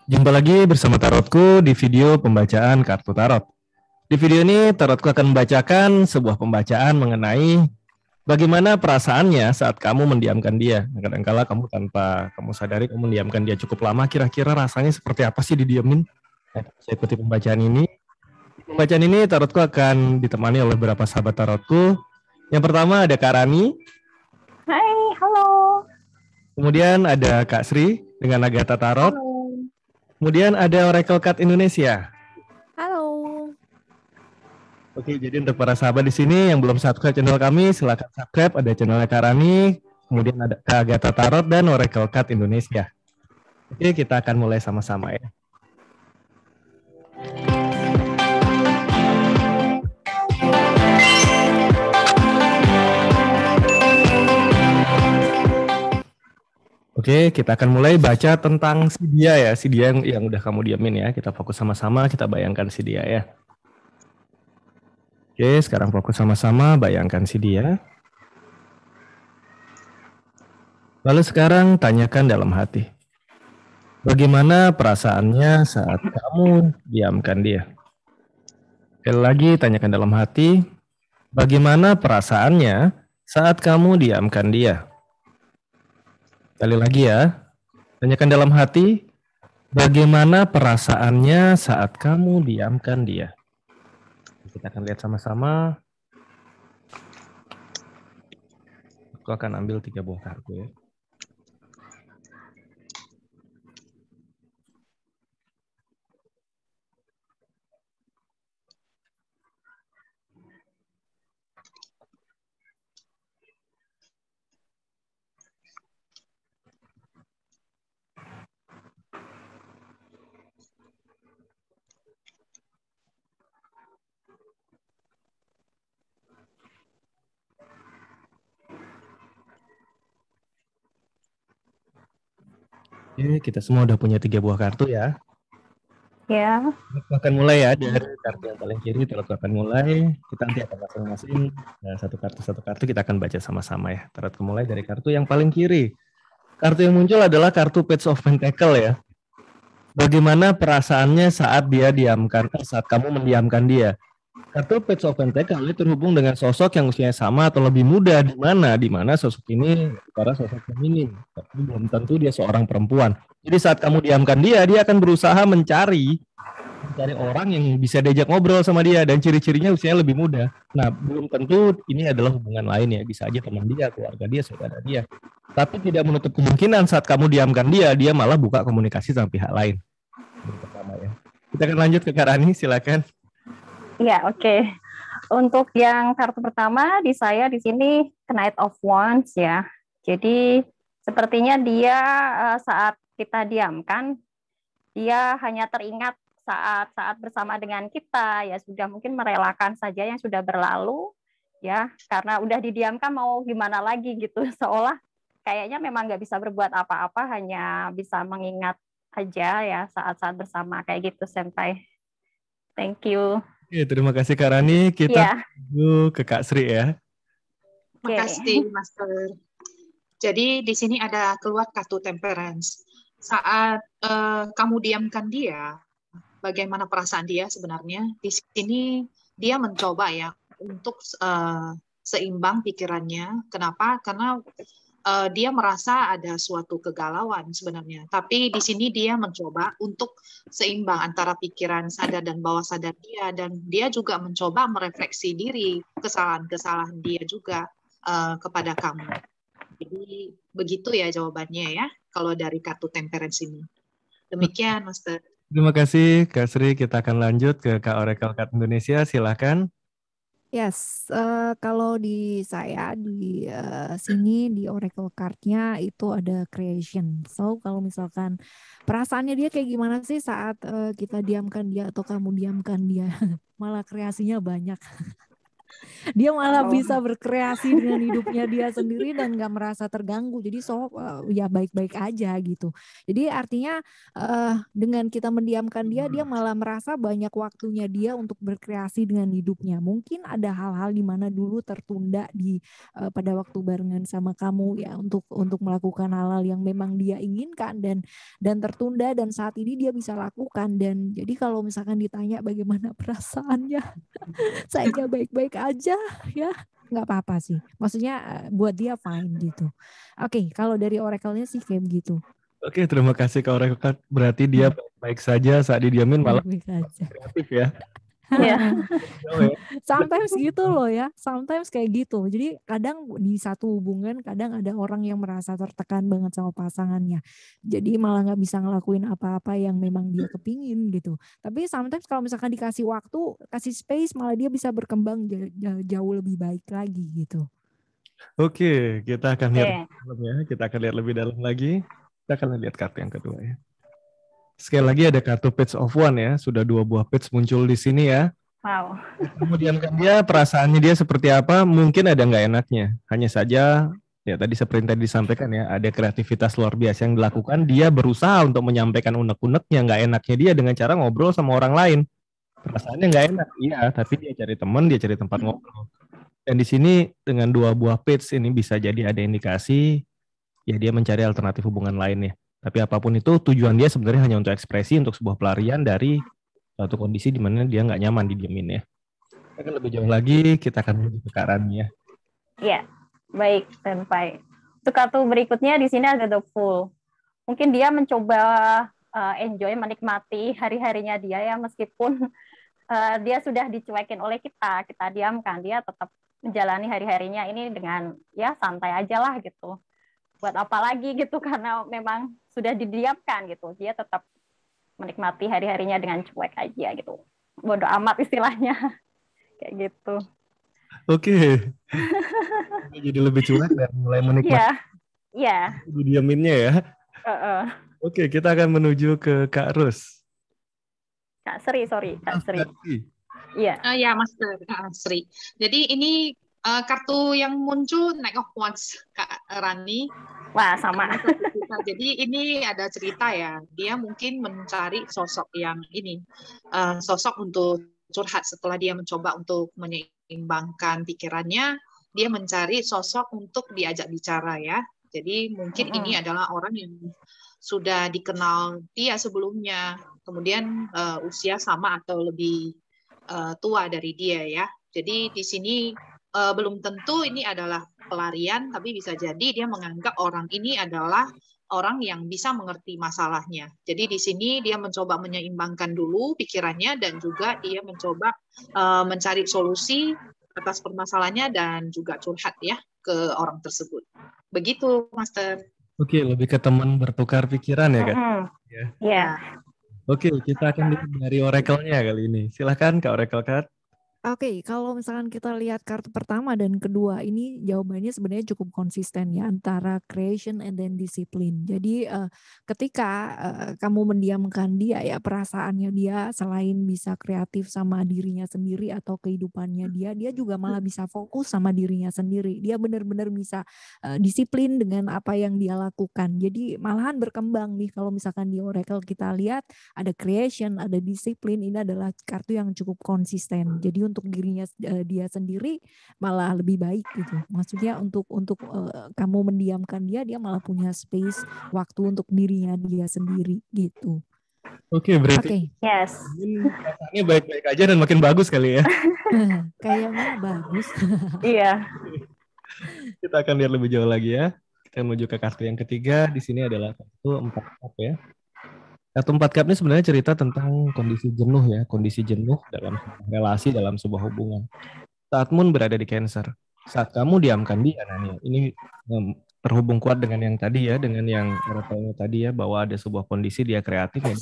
Jumpa lagi bersama Tarotku di video pembacaan kartu Tarot. Di video ini Tarotku akan membacakan sebuah pembacaan mengenai bagaimana perasaannya saat kamu mendiamkan dia. Kadang-kala kamu tanpa kamu sadari kamu mendiamkan dia cukup lama, kira-kira rasanya seperti apa sih didiamin? Saya ikuti pembacaan ini. Di pembacaan ini Tarotku akan ditemani oleh beberapa sahabat Tarotku. Yang pertama ada Kak Rani, Hai, halo. kemudian ada Kak Sri dengan Agatha Tarot, Halo. kemudian ada Oracle Card Indonesia. Halo. Oke, jadi untuk para sahabat di sini yang belum subscribe channel kami, silakan subscribe. Ada channelnya Karani, kemudian ada Kak Agatha Tarot dan Oracle Card Indonesia. Oke, kita akan mulai sama-sama ya. Oke, kita akan mulai baca tentang si dia ya, si dia yang udah kamu diamin ya. Kita fokus sama-sama, kita bayangkan si dia ya. Oke, sekarang fokus sama-sama, bayangkan si dia. Lalu sekarang tanyakan dalam hati. Bagaimana perasaannya saat kamu diamkan dia? Sekali lagi, tanyakan dalam hati. Bagaimana perasaannya saat kamu diamkan dia? Sekali lagi ya, tanyakan dalam hati, bagaimana perasaannya saat kamu diamkan dia? Kita akan lihat sama-sama. Aku akan ambil 3 buah kartu ya. Oke, kita semua udah punya 3 buah kartu ya. Ya, Kita akan mulai ya dari kartu yang paling kiri. Terus akan mulai. Kita nanti akan masing-masing satu kartu kita akan baca sama-sama ya. Terus mulai dari kartu yang paling kiri. Kartu yang muncul adalah kartu Page of Pentacle ya. Bagaimana perasaannya saat dia diamkan, saat kamu mendiamkan dia? Kartu Page of Pentacle ini terhubung dengan sosok yang usianya sama atau lebih muda, di mana sosok ini para sosok feminim, tapi belum tentu dia seorang perempuan. Jadi saat kamu diamkan dia, dia akan berusaha mencari orang yang bisa diajak ngobrol sama dia dan ciri-cirinya usianya lebih muda. Nah, belum tentu ini adalah hubungan lain ya, bisa aja teman dia, keluarga dia, saudara dia. Tapi tidak menutup kemungkinan saat kamu diamkan dia, dia malah buka komunikasi sama pihak lain. Yang pertama ya. Kita akan lanjut ke Kak Rani, silakan. ya, oke. Untuk yang kartu pertama di saya di sini Knight of Wands ya. Jadi sepertinya dia saat kita diamkan, dia hanya teringat saat-saat bersama dengan kita, ya sudah mungkin merelakan saja yang sudah berlalu, ya karena udah didiamkan mau gimana lagi gitu, seolah kayaknya memang nggak bisa berbuat apa-apa, hanya bisa mengingat aja ya saat-saat bersama kayak gitu, Senpai. Thank you. Oke, terima kasih Kak Rani. Kita Ya, menuju ke Kak Sri ya. oke. Makasih, Master. Jadi di sini ada keluar kartu Temperance. Saat kamu diamkan dia, bagaimana perasaan dia sebenarnya? Di sini dia mencoba ya untuk seimbang pikirannya. Kenapa? Karena dia merasa ada suatu kegalauan sebenarnya. Tapi di sini dia mencoba untuk seimbang antara pikiran sadar dan bawah sadar dia, dan dia juga mencoba merefleksi diri kesalahan-kesalahan dia juga kepada kamu. Jadi begitu ya jawabannya ya kalau dari kartu Temperance ini. Demikian, Master. Terima kasih Kak Sri. Kita akan lanjut ke Kak Oracle Card Indonesia. Silakan. Yes, kalau di saya di sini di Oracle Card-nya itu ada creation. So kalau misalkan perasaannya dia kayak gimana sih saat kita diamkan dia atau kamu diamkan dia? Malah kreasinya banyak. Dia malah Oh. bisa berkreasi dengan hidupnya dia sendiri dan nggak merasa terganggu. Jadi ya baik-baik aja gitu. Jadi artinya dengan kita mendiamkan dia malah merasa banyak waktunya dia untuk berkreasi dengan hidupnya. Mungkin ada hal-hal di mana dulu tertunda pada waktu barengan sama kamu ya untuk melakukan hal-hal yang memang dia inginkan dan tertunda, dan saat ini dia bisa lakukan. Dan jadi kalau misalkan ditanya bagaimana perasaannya, saya baik-baik aja ya, nggak apa-apa sih. Maksudnya buat dia fine gitu. Oke, kalau dari oracle-nya sih kayak begitu. Oke, terima kasih Kak Oracle. Berarti dia baik saja saat didiamin malah Baik-baik aja. kreatif ya. Iya. Sometimes gitu loh ya, sometimes kayak gitu. Jadi kadang di satu hubungan kadang ada orang yang merasa tertekan banget sama pasangannya. Jadi malah nggak bisa ngelakuin apa-apa yang memang dia kepingin gitu. Tapi sometimes kalau misalkan dikasih waktu, kasih space, malah dia bisa berkembang jauh lebih baik lagi gitu. Oke, kita akan lihat Oke. lebih dalam ya. Kita akan lihat lebih dalam lagi. Kita akan lihat kartu yang kedua ya. Sekali lagi ada kartu Page of One ya. Sudah 2 buah page muncul di sini ya. Wow. Kemudian kan dia, perasaannya dia seperti apa, mungkin ada nggak enaknya. Hanya saja, ya tadi seperti yang tadi disampaikan ya, ada kreativitas luar biasa yang dilakukan. Dia berusaha untuk menyampaikan unek-uneknya, nggak enaknya dia dengan cara ngobrol sama orang lain. Perasaannya nggak enak, iya, tapi dia cari teman, dia cari tempat ngobrol. Dan di sini dengan 2 buah page ini bisa jadi ada indikasi, ya dia mencari alternatif hubungan lainnya. Tapi apapun itu, tujuan dia sebenarnya hanya untuk ekspresi, untuk sebuah pelarian dari suatu kondisi di mana dia nggak nyaman didiemin ya. Kita akan lebih jauh lagi, kita akan menuju ke Kak Rani ya. Iya, baik, Senpai. Untuk kartu berikutnya di sini ada The Fool. Mungkin dia mencoba enjoy, menikmati hari-harinya dia ya, meskipun dia sudah dicuekin oleh kita diamkan, dia tetap menjalani hari-harinya ini dengan ya santai aja lah gitu. Buat apa lagi gitu, karena memang sudah didiamkan gitu, dia tetap menikmati hari-harinya dengan cuek aja gitu. Bodoh amat istilahnya. Kayak gitu. Oke. Jadi lebih cuek dan mulai menikmati. Iya. Iya. Didiaminnya ya. Oke, kita akan menuju ke Kak Rus. Kak Sri. Iya. Ya, Master Sri. Jadi ini kartu yang muncul Knight of Wands, Kak Rani. Wah, sama. Jadi ini ada cerita ya. Dia mungkin mencari sosok yang ini, sosok untuk curhat setelah dia mencoba untuk menyeimbangkan pikirannya. Dia mencari sosok untuk diajak bicara ya. Jadi mungkin ini adalah orang yang sudah dikenal dia sebelumnya. Kemudian usia sama atau lebih tua dari dia ya. Jadi di sini belum tentu ini adalah pelarian, tapi bisa jadi dia menganggap orang ini adalah orang yang bisa mengerti masalahnya. Jadi di sini dia mencoba menyeimbangkan dulu pikirannya dan juga dia mencoba mencari solusi atas permasalahannya dan juga curhat ya ke orang tersebut. Begitu, Master. Oke, lebih ke teman bertukar pikiran ya, Kak? Iya. Oke, kita akan lihat dari oracle-nya kali ini. Silakan Kak Oracle Card. Oke, kalau misalkan kita lihat kartu pertama dan kedua, ini jawabannya sebenarnya cukup konsisten ya, antara creation and then discipline. Jadi ketika kamu mendiamkan dia ya, perasaannya dia selain bisa kreatif sama dirinya sendiri atau kehidupannya dia juga malah bisa fokus sama dirinya sendiri. Dia benar-benar bisa disiplin dengan apa yang dia lakukan. Jadi malahan berkembang nih, kalau misalkan di oracle kita lihat ada creation, ada disiplin, ini adalah kartu yang cukup konsisten. Jadi untuk dirinya dia sendiri malah lebih baik gitu. Maksudnya untuk kamu mendiamkan dia malah punya space, waktu untuk dirinya dia sendiri gitu. Oke, berarti Yes. Perasaannya baik-baik aja dan makin bagus kali ya. Kayaknya bagus. Iya. Kita akan lihat lebih jauh lagi ya. Kita menuju ke kartu yang ketiga. Di sini adalah kartu 4 cup ya. Kartu 4 cup ini sebenarnya cerita tentang kondisi jenuh ya. Kondisi jenuh dalam relasi, dalam sebuah hubungan. Saat Moon berada di Cancer. Saat kamu diamkan dia, Nani. Ini terhubung kuat dengan yang tadi ya. Dengan yang oracle tadi ya. Bahwa ada sebuah kondisi dia kreatif ya.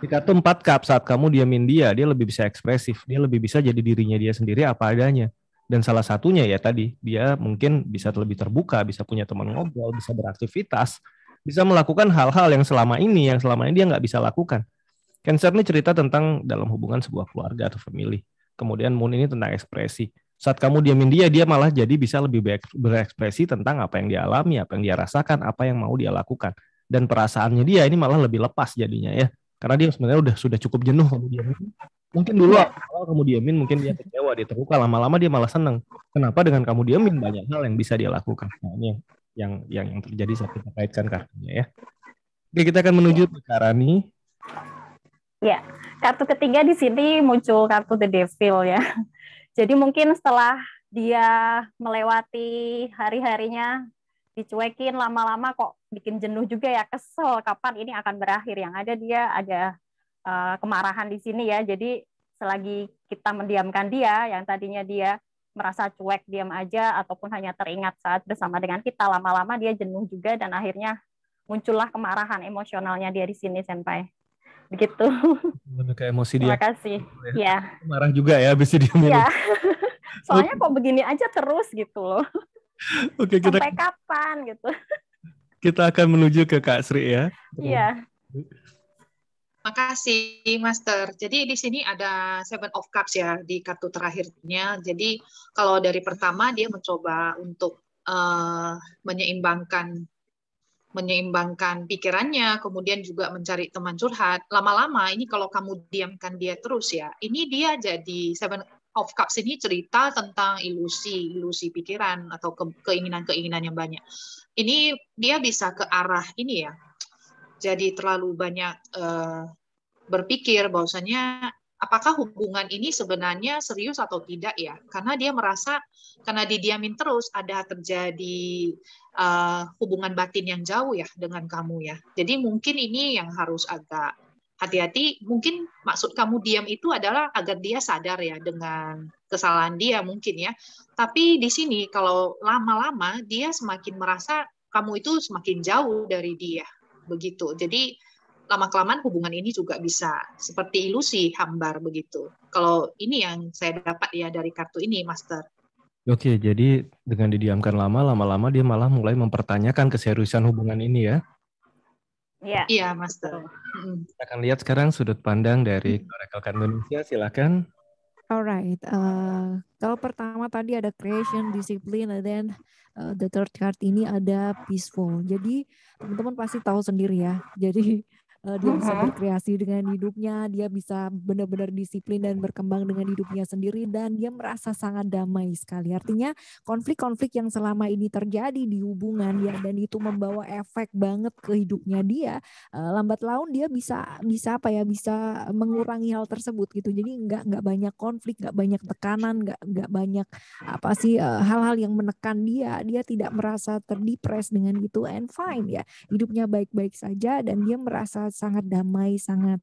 Di kartu 4 cup, saat kamu diamin dia lebih bisa ekspresif. Dia lebih bisa jadi dirinya dia sendiri apa adanya. Dan salah satunya ya tadi, dia mungkin bisa lebih terbuka, bisa punya teman ngobrol, bisa beraktivitas, bisa melakukan hal-hal yang selama ini dia nggak bisa lakukan. Cancer ini cerita tentang dalam hubungan sebuah keluarga atau family. Kemudian Moon ini tentang ekspresi. Saat kamu diamin dia, dia malah jadi bisa lebih berekspresi tentang apa yang dia alami, apa yang dia rasakan, apa yang mau dia lakukan. Dan perasaannya dia ini malah lebih lepas jadinya ya. Karena dia sebenarnya sudah cukup jenuh kamu diamin. Mungkin dulu awal kamu diamin, mungkin dia kecewa, dia terluka, lama-lama dia malah seneng. Kenapa? Dengan kamu diamin banyak hal yang bisa dia lakukan. Nah, ini yang terjadi saat kita kaitkan kartunya ya. Oke, kita akan menuju ke Karani. Ya, kartu ketiga di sini muncul kartu The Devil ya. Jadi mungkin setelah dia melewati hari-harinya dicuekin, lama-lama kok bikin jenuh juga ya, kesel kapan ini akan berakhir. Yang ada dia ada kemarahan di sini ya. Jadi selagi kita mendiamkan dia, yang tadinya dia merasa cuek, diam aja, ataupun hanya teringat saat bersama dengan kita, lama-lama dia jenuh juga dan akhirnya muncullah kemarahan emosionalnya dia di sini, Senpai. Begitu. Lebih ke emosi dia. Terima kasih. Ya. Marah juga ya habis dia minum. Ya. Soalnya kok begini aja terus gitu loh. Oke, sampai kapan gitu. Kita akan menuju ke Kak Sri ya. Iya. Makasih, Master. Jadi di sini ada Seven of Cups ya di kartu terakhirnya. Jadi kalau dari pertama dia mencoba untuk menyeimbangkan pikirannya, kemudian juga mencari teman curhat. Lama-lama ini kalau kamu diamkan dia terus ya, ini dia jadi Seven of Cups ini cerita tentang ilusi pikiran atau keinginan-keinginan yang banyak. Ini dia bisa ke arah ini ya. Jadi terlalu banyak berpikir bahwasanya apakah hubungan ini sebenarnya serius atau tidak ya? Karena dia merasa karena didiamin terus ada terjadi hubungan batin yang jauh ya dengan kamu ya. Jadi mungkin ini yang harus agak hati-hati. Mungkin maksud kamu diam itu adalah agar dia sadar ya dengan kesalahan dia mungkin ya. Tapi di sini kalau lama-lama dia semakin merasa kamu itu semakin jauh dari dia. Begitu. Jadi lama-kelamaan hubungan ini juga bisa seperti ilusi hambar begitu. Kalau ini yang saya dapat ya dari kartu ini, Master. Oke, jadi dengan didiamkan lama-lama dia malah mulai mempertanyakan keseriusan hubungan ini ya. Iya. Iya, Master. Kita akan lihat sekarang sudut pandang dari Oracle Indonesia, silakan. Alright, kalau pertama tadi ada creation, discipline, and then the third card ini ada peaceful. Jadi teman-teman pasti tahu sendiri ya. Jadi dia bisa berkreasi dengan hidupnya, dia bisa benar-benar disiplin dan berkembang dengan hidupnya sendiri, dan dia merasa sangat damai sekali. Artinya konflik-konflik yang selama ini terjadi di hubungan ya, dan itu membawa efek banget ke hidupnya dia, lambat laun dia bisa mengurangi hal tersebut gitu. Jadi nggak banyak konflik, nggak banyak tekanan, nggak banyak hal-hal yang menekan dia tidak merasa terdepres dengan itu, and fine ya, hidupnya baik-baik saja dan dia merasa sangat damai, sangat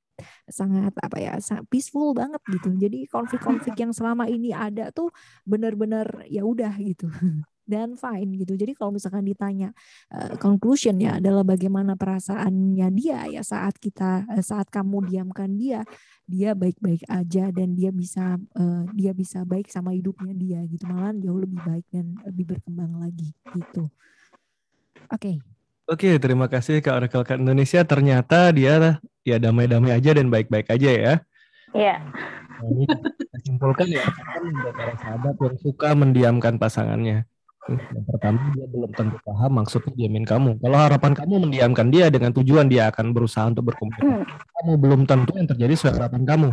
peaceful banget gitu. Jadi konflik-konflik yang selama ini ada tuh benar-benar ya udah gitu dan fine gitu. Jadi kalau misalkan ditanya conclusionnya adalah bagaimana perasaannya dia ya saat kamu diamkan dia baik-baik aja dan dia bisa baik sama hidupnya dia gitu, malahan jauh lebih baik dan lebih berkembang lagi gitu. Oke, terima kasih Kak Oracle Card Indonesia. Ternyata dia ya damai-damai aja dan baik-baik aja ya. Iya. Nah, ini kita simpulkan ya, kan ada para sahabat yang suka mendiamkan pasangannya. Yang pertama, dia belum tentu paham maksudnya diamin kamu. Kalau harapan kamu mendiamkan dia dengan tujuan dia akan berusaha untuk berkomunikasi, kamu belum tentu yang terjadi sesuai harapan kamu.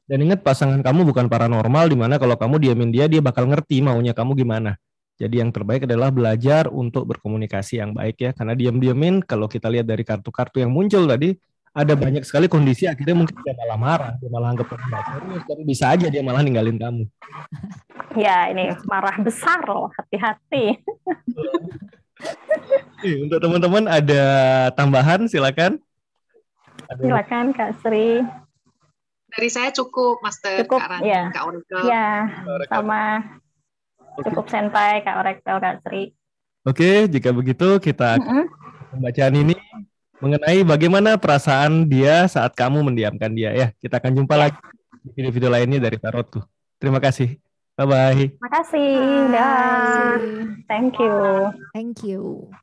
Dan ingat, pasangan kamu bukan paranormal, di mana kalau kamu diamin dia bakal ngerti maunya kamu gimana. Jadi yang terbaik adalah belajar untuk berkomunikasi yang baik ya. Karena diam-diamin, kalau kita lihat dari kartu-kartu yang muncul tadi, ada banyak sekali kondisi akhirnya mungkin dia malah marah, dia malah anggap kamu nggak serius, dan bisa aja dia malah ninggalin kamu. Ya, ini marah besar loh, hati-hati. Untuk teman-teman ada tambahan, silakan. Silakan Kak Sri. Dari saya cukup, Master. Cukup, Kak Rani, ya. Kak Oracle. Ya, sama. Cukup Senpai, Kak Oracle, Kak Sri. Oke, jika begitu kita akan pembacaan ini mengenai bagaimana perasaan dia saat kamu mendiamkan dia ya. Kita akan jumpa lagi di video-video lainnya dari Tarotku. Terima kasih. Bye-bye. Terima kasih. Dah. Thank you. Thank you.